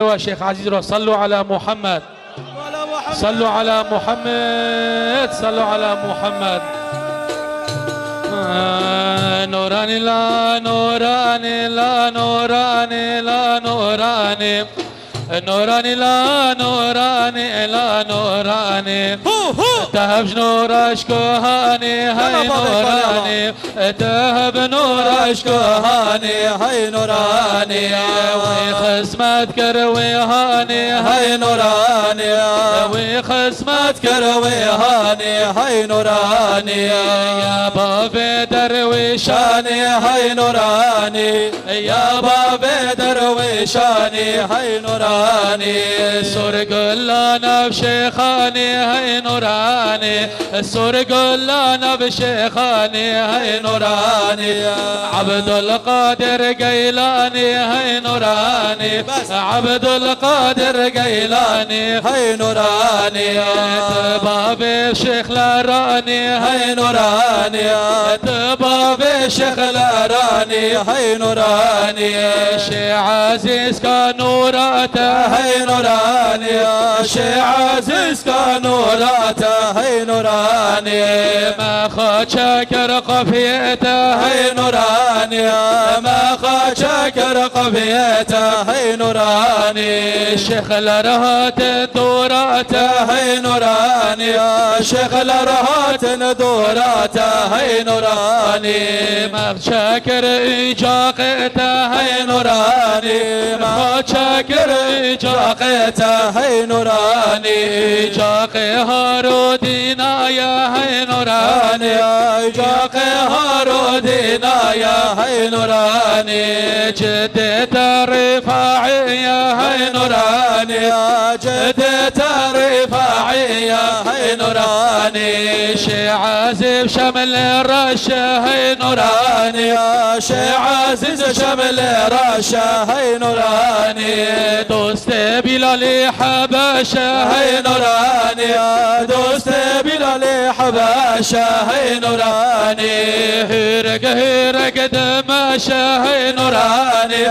شيخ عزيز صلوا على محمد، صلوا على محمد، صلوا على محمد. نوراني لا نوراني لا نوراني لا نوراني، نوراني لا نوراني لا نوراني، تهب نور اشكوهاني هاي نوراني، تهب نور اشكوهاني هاي نوراني، وخصمت كرويهاني هاي نوراني، وخصمت كرويهاني هاي نوراني، يا بابي درويشاني هاي نوراني، يا بابي درويشاني هاي نوراني، سرقلانا بشيخاني هاي نوراني، سرقلانا بشيخاني هاي نوراني، عبد القادر قيلاني هاي نوراني، عبد القادر قيلاني هاي نوراني، تبابي شيخ لاراني هاي نوراني، تبابي شيخ لاراني هاي نوراني، شي عزيز كنوراته هاي نوراني، شي عزيز كنوراته هاي نوراني، ما خد شكر قفيته هاي نوراني، ما خد شكر قفيته هاي نوراني، شيخ لرهات دوراته هاي نوراني، شيخ لرهات دوراته هاي نوراني، ما شكر اجاقته هاي نوراني، ما شكر اجاقته هاي نوراني، جاقي هارودينا يا هاي نوراني، جاقي هارودينا يا هاي نوراني، جدت رفاعي يا هاي نوراني، جدت رفاعي يا هاي نوراني، شي عزيز شمل الرشا هاي نوراني، شي عزيز شمل الرشا هاي نوراني، دوست بلالي حباشا هاي نوراني، دوست بلالي حباشا هاي نوراني، هرق هرق دماشا هاي نوراني،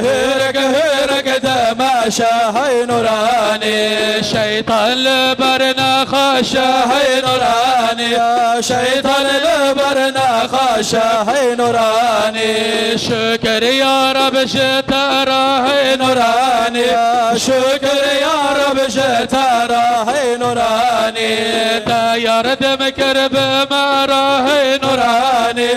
هرق هرق دماشا هاي نوراني، شيطان لبرنا خاشا هاي نوراني، شيطان لبرنا خاشا هاي نوراني، شكر يا رب شتارا هاي نوراني، شكر يا رب شتارا هاي نوراني، تاير دمكر بمارا هاي نوراني،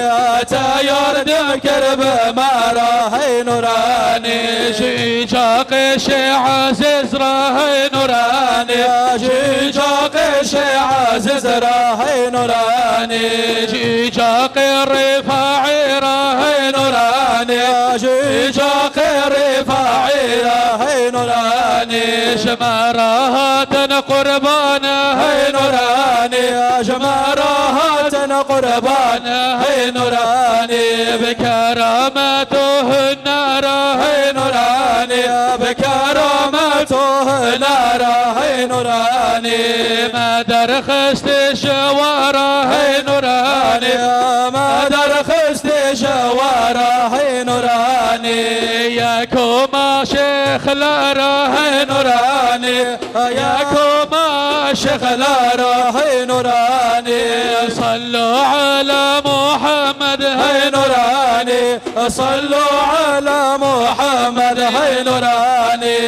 تاير دمكر بمارا هاي نوراني، جيجاق شي عزيز را هاي نوراني، جيجاق شي عزيز را هاي نوراني، جيجاق الرفاعي را هاي نوراني، جيجاق الرفاعي را هاي نوراني، جمارات قربان هاي نوراني، جمارات قربان هاي نوراني، بكرامته النار هاي نوراني، بكرامته النار هاي نوراني، ما درخست شوارا هاي نوراني، ما درخست شوارا هاي نوراني، ياكما شيخ لارا هاي نوراني، ياكما شيخ لارا هاي نوراني، صلوا على محمد هاي نوراني، صلوا على محمد هاي نوراني،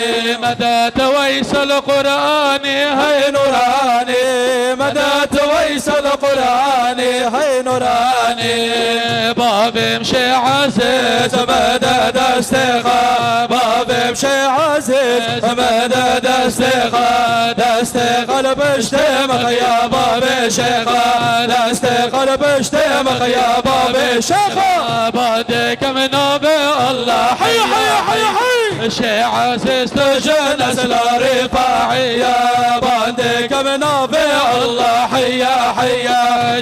مدى تويس القرآن هاي نوراني، مدى تويس القرآن هاي نوراني، باب مشي عزيز مدد استغاث، باب مشي عزيز مدد استغاث، دست قلب اشتمخ يا باب شيخا، دست قلب اشتمخ يا باب شيخا، بعدك من نبي الله حي حي حي حي، شي عزيز تجنس الرفاعي، بعدك من نبي الله حي حي،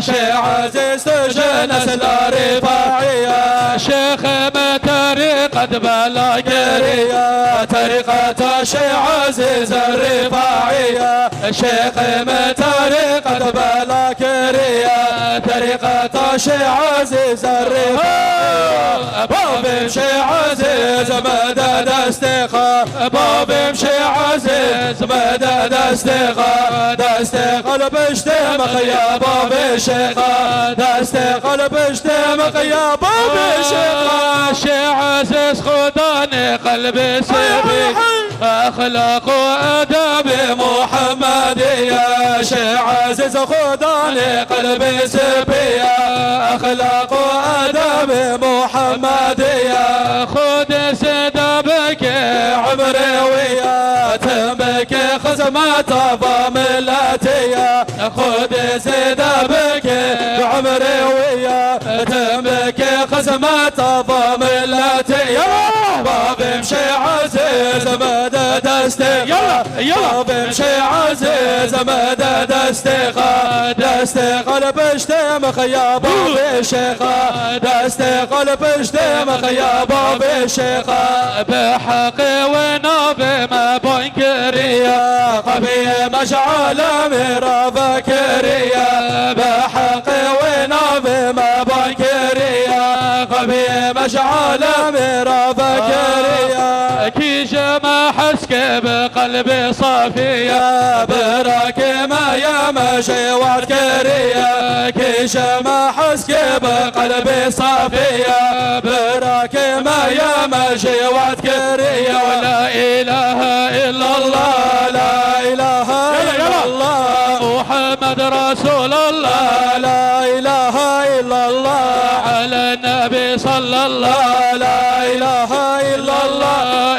شي عزيز تجنس الرفاعي، شيخ طريقة بلاكرية طريقة الشيخ عزيز الرفاعية الشيخ من طريقة بلاكرية طريقة الشيخ عزيز الرفاعية بمشي عزيز مدد استخا بمشي عزيز مدد استخا دستقل بشتمخ يا باب الشيخة دستقل بشتمخ يا باب الشيخة شي عزيز خداني قلبي سبي اخلاق واداب محمدية شي عزيز خداني قلبي سبي اخلاق واداب محمدية خد سدابك عمري ويا بك خزمة ضملاتية خد سدابك عمري ويا بك خزمة ضملاتية بمشي عزيز مدد استخا بمشي عزيز مدد استخا دستقل بشتمخ يا باب الشيخة دستقل بشتمخ يا باب الشيخة بحقي ونوبي ما بنكرية قبي مشعل ميرا بكرية بحقي ونوبي ما بنكرية قبي مشعل ميرا بكرية كي جمع حسك بقلبي صافية براك ما يا مشي وعكرية كي جمع حسك بقلبي صافية براك ما يا مشي وعكرية ولا إله إلا الله لا إله إلا الله محمد رسول الله لا إله إلا الله على النبي صلى الله لا إله إلا الله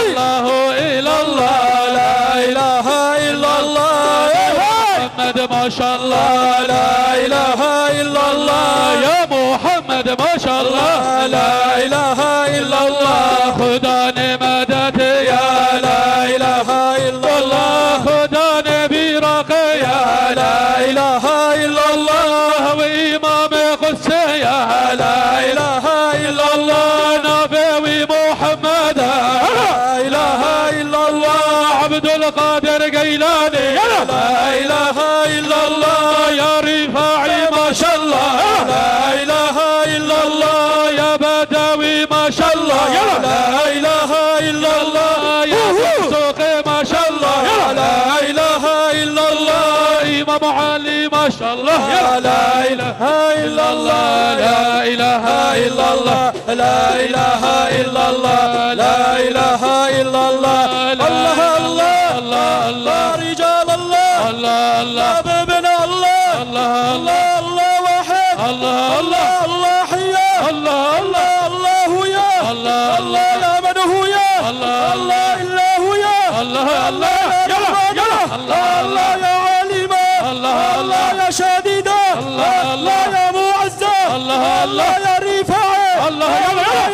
الله إلى الله لا إله إلا الله محمد ما شاء الله لا إله إلا الله يا محمد ما شاء الله لا إله إلا الله خداني مدد يا لا إله إلا الله خداني برقي يا لا إله إلا الله وإمام قدسي يا لا إله إلا الله نبي محمد لا إله إلا الله عبد القادر قيلاني لا إله إلا الله يا رفاعي ما شاء الله لا إله إلا الله يا بدوي ما شاء الله لا إله إلا الله يا سوقي ما شاء الله لا إله إلا الله إمام علي ما شاء الله لا إله إلا الله لا إله إلا الله لا إله إلا الله لا إله إلا الله الله الله الله الله رجال الله الله الله حبيبنا الله الله الله الله واحد الله الله الله حياه الله الله الله يا الله الله يا من هو يا الله الله إلا هو يا الله الله يلا الله الله يا عالما الله الله يا شديدا الله يا معزة الله الله يا رفاعي الله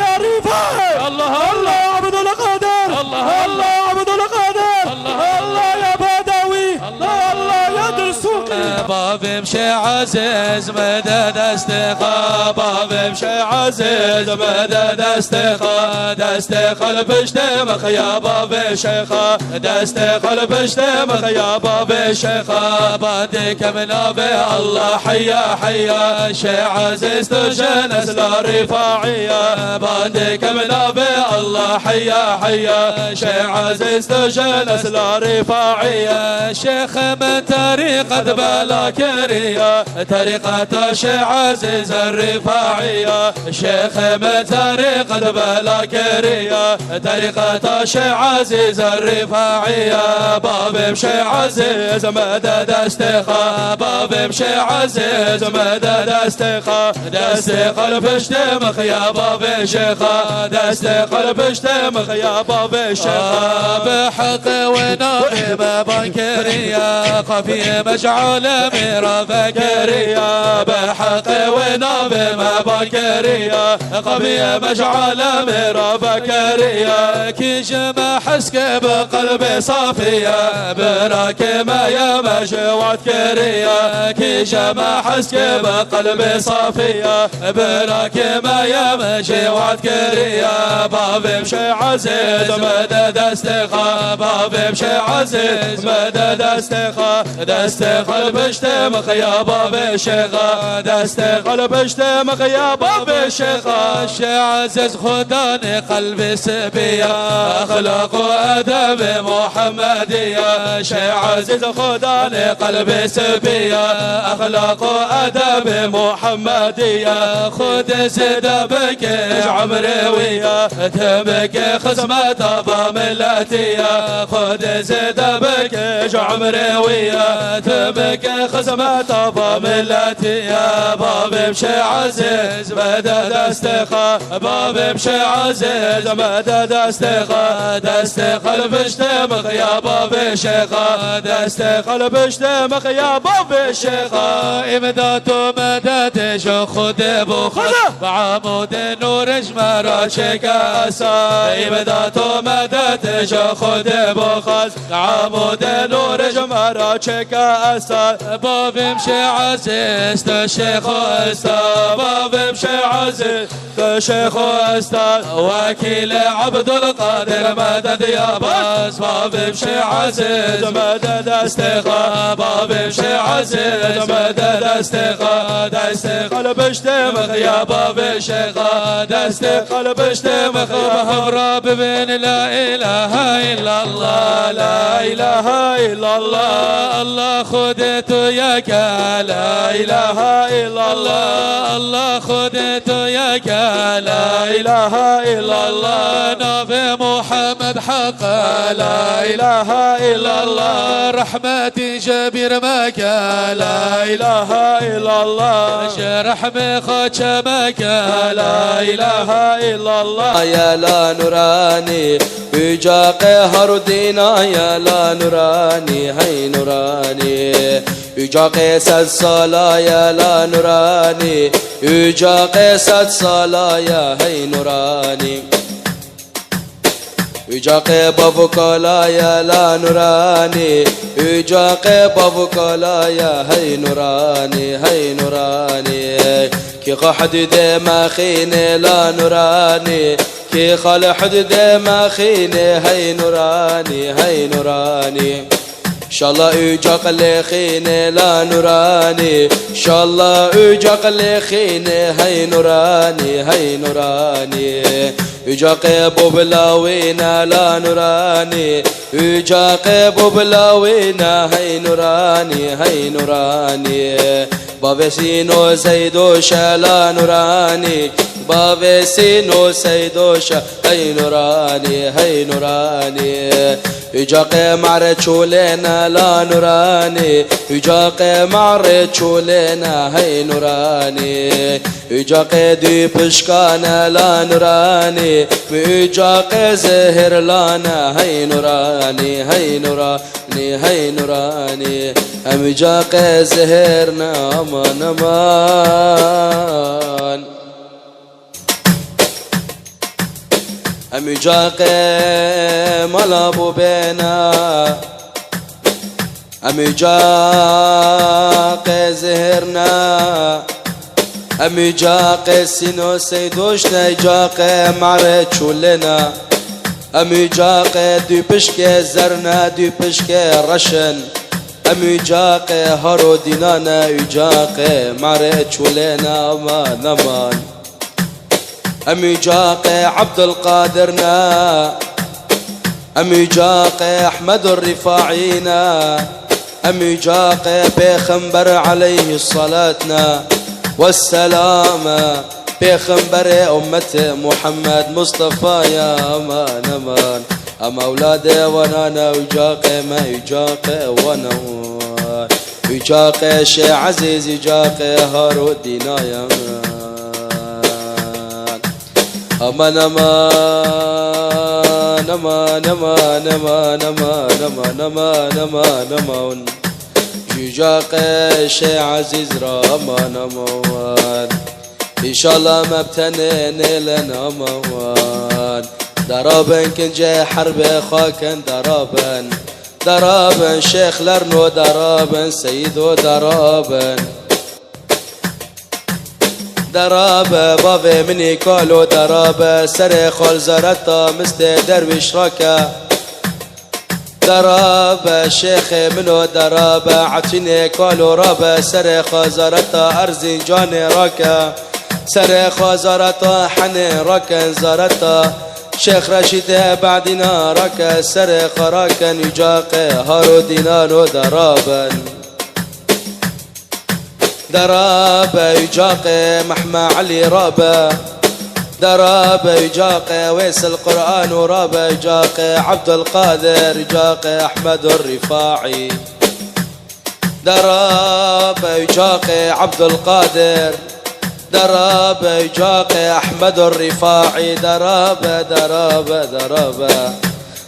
يا رفاعي الله الله عبد القادر الله الله عبد القادر الله يا بدوي الله يا درسوقي باب مشي عزيز مدد استخا باب مشي عزيز مدد استخا دستقل بشتمخ يا باب الشيخة دستقل بشتمخ يا باب الشيخة بعدك من أبي الله حيا حيا شي عزيز تجنس لا رفاعية بعدك من أبي الله حيا حيا شي عزيز تجنس لا رفاعية شيخ من طريقة بلاكرية طريقة شي عزيز الرفاعية شيخ من طريقة بلاكرية طريقة شي عزيز الرفاعية باب مشي عزيز مدد استخا باب مشي عزيز مدد استخا دستقل بشتمخ يا باب الشيخة دستقل بشتمخ يا باب الشيخة بحق ونبي ما بنكرية خفي مشعل ميرا فكرية بحق ونبي ما بكرية قبي مشعل ميرا بكرية كيش ما حسك بقلبي صافية براك ما يا مشوات كرية كيش ما حسك بقلبي صافية براك ما يا مشوات كرية بابي مشي عزيز مدد استخا بابي مشي عزيز مدد استخا دست قلب اشتمخ يا بابي شيخا دست قلب اشتمخ يا بابي شيخا شي عزيز خداني قلبي سبية اخلاق وادب محمدية شي عزيز خداني قلبي سبية اخلاق وادب محمدية خد زيد بك عمري ويا تبك خصمة ابا ملتية خد زيد بك عمري ويا تبك خصمة ابا ملتي يا بابي مشي عزيز مدد استخا بابي مشي عزيز مدد استخا دست قلب اشتمخ يا بابي شيخا دست قلب اشتمخ يا بابي شيخا امداد ومدد شو خد بخد بعمود نور جمرة شكاسا امداد ومدد شو خد بخد عمود نور جمرة شكاسا بابي مشي عزيز الشيخ استاذ بابي مشي عزيز الشيخ استاذ وكيل عبد القادر مدد يا باس بابي مشي عزيز مدد استخا بابي مشي عزيز مدد استخا دست قلب اشتمخ يا بابي شيخا دست قلب اشتمخ بهرب بين لا اله الا الله لا اله الا الله الله خدته ياك لا اله الا الله الله خدته ياك لا اله الا الله نبي محمد حق لا اله الا الله رحمتي جبير ماك لا اله الا الله شرح مخك ماك لا اله الا الله يا لا نوراني يجا قهر دينا يا لا نوراني هي نوراني يجا قيس الصلاة يا لا نوراني يجا قيس الصلاة يا هي نوراني يجا قيب كلا يا لا نوراني يجا قيب كلا يا هي نوراني هي نوراني كي قحد ما خيني لا نوراني كي خال حدد ما خيني هي نوراني هي نوراني ان شاء الله يجاق اللي خيني لا نوراني ان شاء الله يجاق اللي خيني هي نوراني هي نوراني يجاق بوبلاوينا لا نوراني يجاق بوبلاوينا هي نوراني هي نوراني بابي سينو زيدوشا لا نوراني بابي سينو سيدوشا هي نوراني هي نوراني يجاق معرتشولنا لا نوراني يجاق معرتشولنا هي نوراني يجاق دي بشكانا لا نوراني يجاق زهر لانا هي نوراني هي نوراني هي نوراني هم يجاق زهرنا امان امان هم يجاق ملابو بينا هم يجاق زهرنا هم يجاق سينو سيدوشنا يجاق معرت شولنا هم يجاق دي بشكي زرنا دي بشكي رشن هم يجاق هارو دينانا يجاق معرت شولنا امان امان هم يجاق عبد القادرنا هم يجاق احمد الرفاعينا هم يجاق بيخنبر عليه صلاتنا والسلام بيخنبر أمة محمد مصطفى يا امان امان اما اولادي وانا يجاق ما يجاق وانا يجاق شي عزيز يجاق هارو دينا يا امان امان امان امان امان امان امان امان امان امان جاق شي عزيز رامان موان إن شاء الله ما بتنين لنا موان درابن كن جاي حرب خاكن درابن درابن شيخ لرنو درابن سيدو درابن درابه بابي مني كالو درابه سري خال زارتا مست درويش راكا درابه شيخ منو درابه عطيني كالو رابه سري خازارتا ارزي جاني راكا سري خازارتا حني راكا زارتا شيخ رشيد بعدنا راكا سري خراكا يجاق هارو دينانو درابا درابة يجاق محمى علي رابة درابة يجاق ويس القرآن ورابة يجاق عبد القادر يجاق أحمد الرفاعي درابة يجاق عبد القادر درابة يجاق أحمد الرفاعي درابة درابة درابة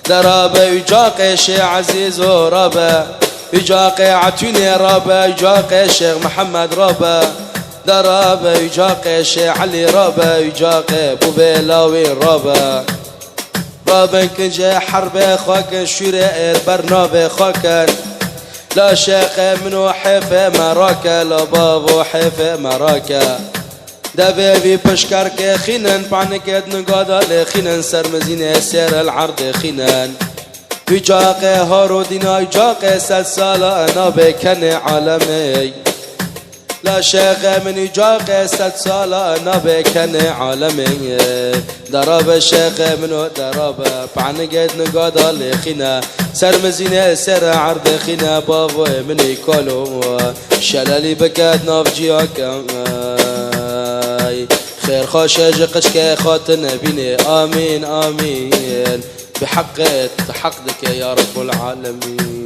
درابة يجاق شي عزيز ورابة يجاق عتوني رابا يجاق شيخ محمد رابا درابا يجاق شيخ علي رابا يجاق بو بلاوي رابا رابا كنجا حرب خاكن شرائر برنابه خاكن لا شيخ منو حيفه مراكا لا بابو حيفه مراكا دبيبي بشكرك خينن بعنك نقادا لخينن سرمزين سير العرض خينن يجاق هارو دينا يجاق 6 سالة أنا بكن عالمي لا شيخ من يجاق 6 سالة أنا بكن عالمي دراب الشيخ منو دراب بعنقد نقادا لخينا سرمزينة سر عرض خينا بابو من يكالو شلالي بكاد نافجياك خير خاشج قشك خاتن بيني آمين آمين بحقك يا رب العالمين.